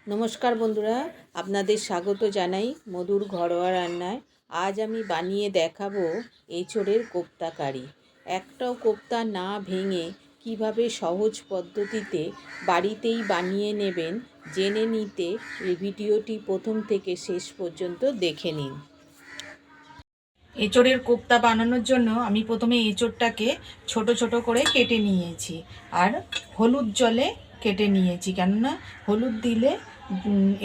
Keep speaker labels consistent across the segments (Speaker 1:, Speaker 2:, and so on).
Speaker 1: নমস্কার বন্ধুরা, আপনাদের স্বাগত জানাই মধুর ঘরোয়া রান্নায়। আজ আমি বানিয়ে দেখাবো এঁচোড়ের কোপ্তা কারি। একটাও কোপ্তা না ভেঙে কিভাবে সহজ পদ্ধতিতে বাড়িতেই বানিয়ে নেবেন জেনে নিতে এই ভিডিওটি প্রথম থেকে শেষ পর্যন্ত দেখে নিন। এঁচোড়ের কোপ্তা বানানোর জন্য আমি প্রথমে এঁচোড়টাকে ছোট ছোট করে কেটে নিয়েছি আর হলুদ জলে কেটে নিয়েছি, কেননা হলুদ দিলে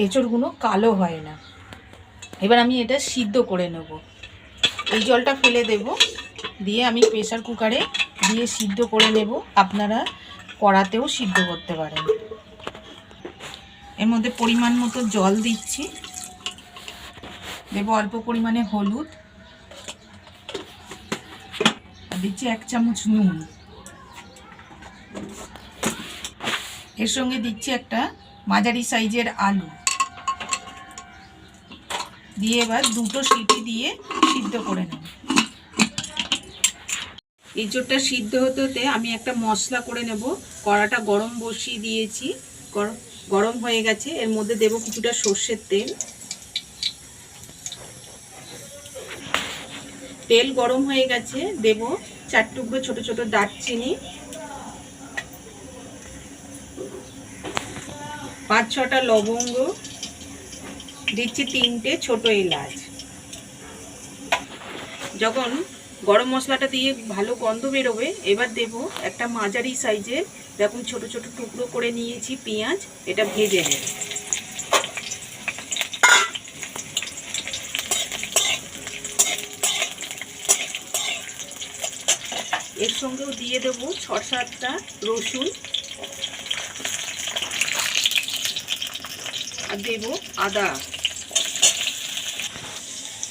Speaker 1: এঁচোড়গুলো কালো হয় না। এবার আমি এটা সিদ্ধ করে নেব। এই জলটা ফেলে দেব, দিয়ে আমি প্রেসার কুকারে দিয়ে সিদ্ধ করে নেব। আপনারা কড়াতেও সিদ্ধ করতে পারেন। এর মধ্যে পরিমাণ মতো জল দিচ্ছি, দেব অল্প পরিমাণে হলুদ, আর দিচ্ছি 1 চামচ নুন। এর সঙ্গে দিচ্ছি একটা মাঝারি সাইজের আলু দিয়ে এবার দুটো সিটি দিয়ে সিদ্ধ করে নেব। এঁচোড়টা সিদ্ধ হতে হতে আমি একটা মশলা করে নেব। কড়াটা গরম বসিয়ে দিয়েছি, গরম হয়ে গেছে। এর মধ্যে দেব কিছুটা সর্ষের তেল। তেল গরম হয়ে গেছে, দেব 4 টুকরো ছোট ছোট দারচিনি, 5-6টা লবঙ্গ, দিচ্ছি 3টে ছোট এলাচ। যখন গরম মশলাটা দিয়ে ভালো গন্ধ বেরোবে, এবার দেব একটা মাঝারি সাইজের এরকম ছোট ছোট টুকরো করে নিয়েছি পেঁয়াজ। এটা ভেজে নেব। এর সঙ্গেও দিয়ে দেব 6-7টা রসুন, আর দেব আদা।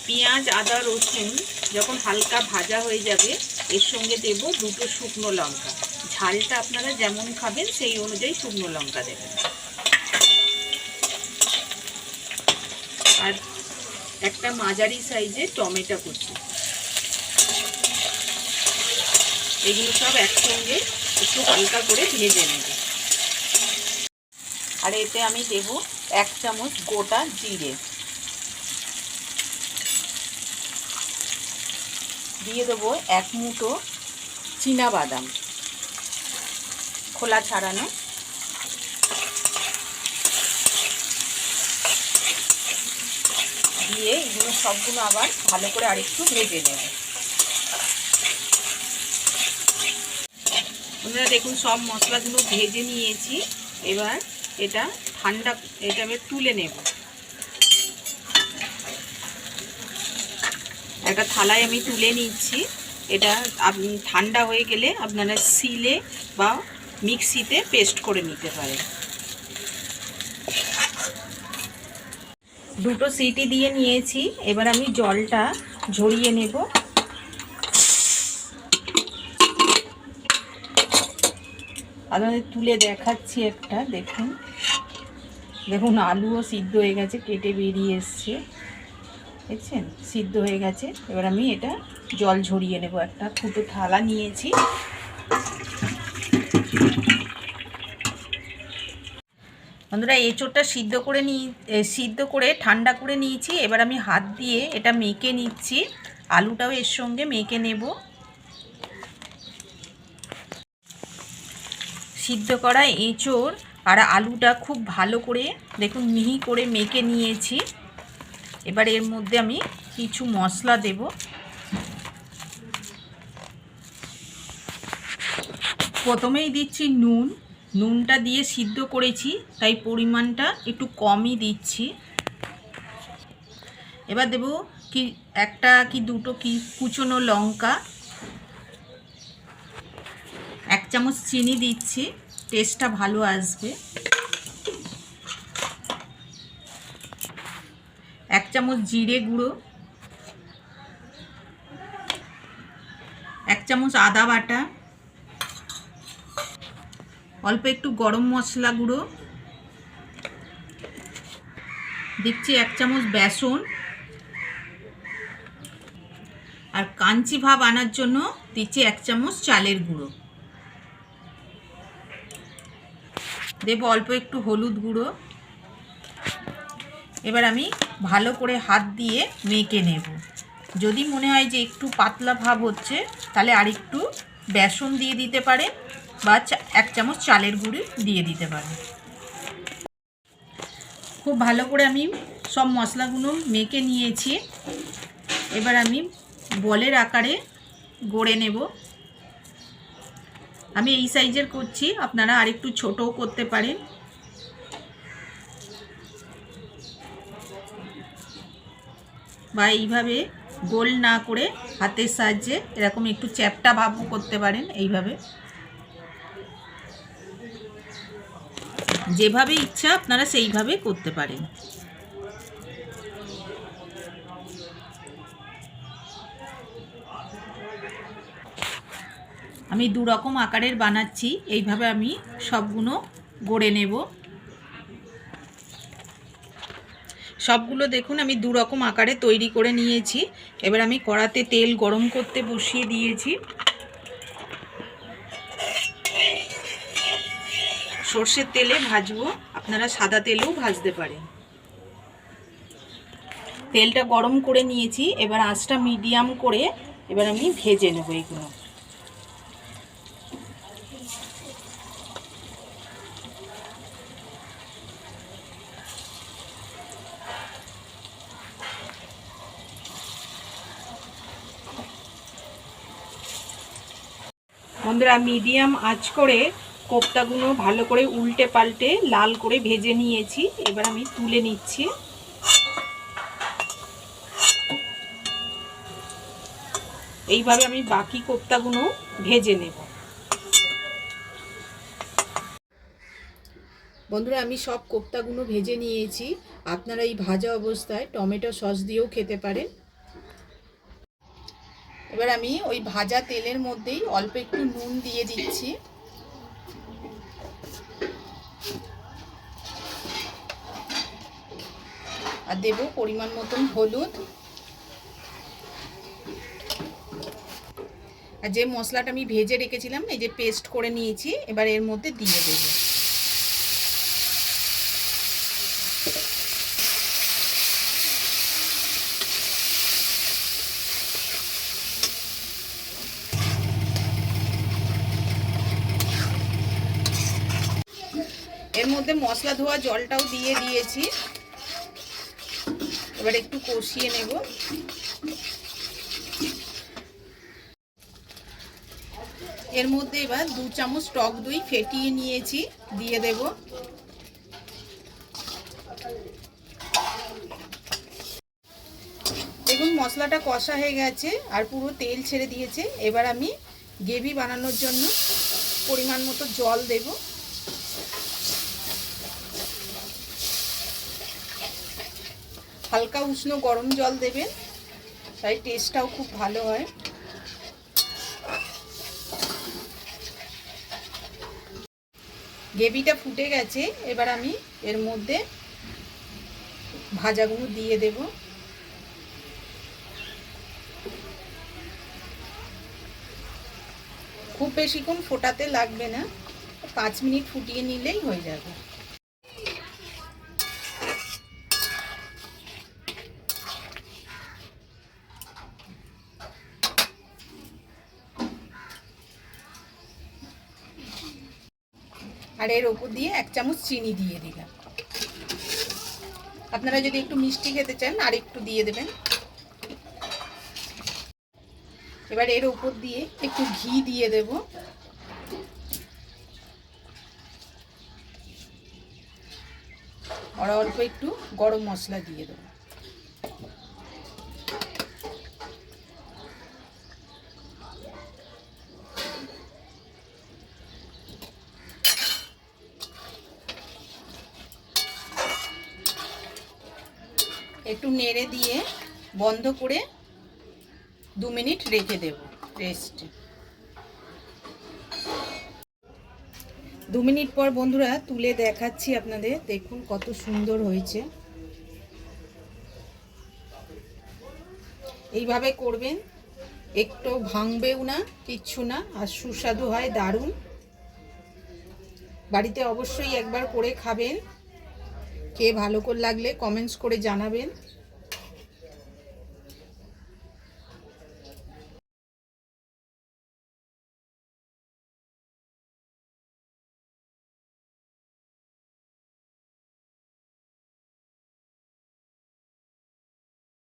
Speaker 1: পেঁয়াজ, আদা, রসুন যখন হালকা ভাজা হয়ে যাবে, এর সঙ্গে দেব 2টো শুকনো লঙ্কা। ঝালটা আপনারা যেমন খাবেন সেই অনুযায়ী শুকনো লঙ্কা দেবেন। আর একটা মাঝারি সাইজের টমেটো কুচি। এগুলো সব একসঙ্গে একটু হালকা করে ভেজে নেব। আর এতে আমি দেব 1 চামচ গোটা জিরে, দিয়ে দেবো 1 মুঠো চীনাবাদাম খোলা ছাড়ানো, দিয়ে এগুলো সবগুলো আবার ভালো করে আরেকটু ভেজে নেব। আপনারা দেখুন সব মশলাগুলো ভেজে নিয়েছি। এবার এটা আমি তুলে নেব। একটা থালায় আমি তুলে নিচ্ছি। এটা ঠান্ডা হয়ে গেলে আপনারা শিলে বা মিক্সিতে পেস্ট করে নিতে পারেন। 2টো সিটি দিয়ে নিয়েছি। এবার আমি জলটা ঝরিয়ে নেব। আপনাদের তুলে দেখাচ্ছি একটা, দেখুন আলুও সিদ্ধ হয়ে গেছে, কেটে বেরিয়ে এসছে, দেখছেন সিদ্ধ হয়ে গেছে। এবার আমি এটা জল ঝরিয়ে নেব। একটা ফুটো থালা নিয়েছি। বন্ধুরা, এঁচোড়টা সিদ্ধ করে ঠান্ডা করে নিয়েছি। এবার আমি হাত দিয়ে এটা মেখে নিচ্ছি। আলুটাও এর সঙ্গে মেখে নেব। সিদ্ধ করা এঁচোড় আর আলুটা খুব ভালো করে দেখুন মিহি করে মেখে নিয়েছি। এবার এর মধ্যে আমি কিছু মশলা দেব। প্রথমেই দিচ্ছি নুন। নুনটা দিয়ে সিদ্ধ করেছি, তাই পরিমাণটা একটু কমই দিচ্ছি। এবার দেব একটা কি দুটো কুচনো লঙ্কা, 1 চামচ চিনি দিচ্ছি, টেস্টটা ভালো আসবে। 1 চামচ জিরে গুঁড়ো, 1 চামচ আদা বাটা, অল্প একটু গরম মশলা গুঁড়ো দিচ্ছি, 1 চামচ বেসন, আর কাঞ্চি ভাব আনার জন্য দিচ্ছি 1 চামচ চালের গুঁড়ো। দেব অল্প একটু হলুদ গুঁড়ো, এবার আমি ভালো করে হাত দিয়ে মেখে নেব। যদি মনে হয় যে একটু পাতলা ভাব হচ্ছে তাহলে আর একটু বেসন দিয়ে দিতে পারেন বা 1 চামচ চালের গুঁড়ি দিয়ে দিতে পারেন। খুব ভালো করে আমি সব মশলাগুলো মেখে নিয়েছি। এবার আমি বলের আকারে গড়ে নেব। আমি এই সাইজের করছি, আপনারা আরেকটু ছোটও করতে পারেন। বা এইভাবে গোল না করে হাতের সাহায্যে এরকম একটু চ্যাপ্টা ভাবও করতে পারেন। এইভাবে যেভাবে ইচ্ছা আপনারা সেইভাবে করতে পারেন। আমি 2 রকম আকারের বানাচ্ছি, এইভাবে আমি সবগুলো গড়ে নেব। সবগুলো দেখুন আমি 2 রকম আকারে তৈরি করে নিয়েছি। এবার আমি কড়াতে তেল গরম করতে বসিয়ে দিয়েছি। সর্ষের তেলে ভাজবো, আপনারা সাদা তেলেও ভাজতে পারেন। তেলটা গরম করে নিয়েছি, এবার আঁচটা মিডিয়াম করে এবার আমি ভেজে নেব এগুলো। বন্ধুরা মিডিয়াম আঁচ করে কোপ্তাগুলো ভালো করে উল্টে পাল্টে লাল করে ভেজে নিয়েছি। এবার আমি তুলে নিচ্ছি। এইভাবে আমি বাকি কোপ্তাগুলো ভেজে নেব। বন্ধুরা আমি সব কোপ্তাগুলো ভেজে নিয়েছি। আপনারা এই ভাজা অবস্থায় টমেটো সস দিয়েও খেতে পারেন। এবার আমি ওই ভাজা তেলের মধ্যেই অল্প একটু নুন দিয়ে দিচ্ছি। আর দেব পরিমাণ মতন হলুদ। আর যে মশলাটা আমি ভেজে রেখেছিলাম, এই যে পেস্ট করে নিয়েছি, এবার এর মধ্যে দিয়ে দেব। এর মধ্যে মশলা ধোয়া জলটাও দিয়ে দিয়েছি। এবার একটু কষিয়ে নেব। এর মধ্যে এবার 2 চামচ টক দই ফেটিয়ে নিয়েছি, দিয়ে দেব। দেখুন মশলাটা কষা হয়ে গেছে আর পুরো তেল ছেড়ে দিয়েছে। এবার আমি গ্রেভি বানানোর জন্য পরিমাণ মতো জল দেব। হালকা উষ্ণ গরম জল দেবেন, তাই টেস্টটাও খুব ভালো হয়। গ্রেভিটা ফুটে গেছে, এবার আমি এর মধ্যে ভাজাগুলো দিয়ে দেব। খুব বেশিক্ষণ ফোটাতে লাগবে না, 5 মিনিট ফুটিয়ে নিলেই হয়ে যাবে। আর এর ওপর দিয়ে 1 চামচ চিনি দিয়ে দিলাম। আপনারা যদি একটু মিষ্টি খেতে চান আর একটু দিয়ে দেবেন। এবার এর ওপর দিয়ে একটু ঘি দিয়ে দেব। আর অল্প একটু গরম মশলা দিয়ে দেব। একটু নেড়ে দিয়ে বন্ধ করে 2 মিনিট রেখে দেব রেস্টে। 2 মিনিট পর বন্ধুরা তুলে দেখাচ্ছি আপনাদের। দেখুন কত সুন্দর হয়েছে। এইভাবে করবেন, একটু ভাঙবেও না, কিচ্ছু না, আর সুস্বাদু হয়, দারুণ। বাড়িতে অবশ্যই একবার করে খাবেন। খেয়ে ভালো করে লাগলে কমেন্টস করে জানাবেন।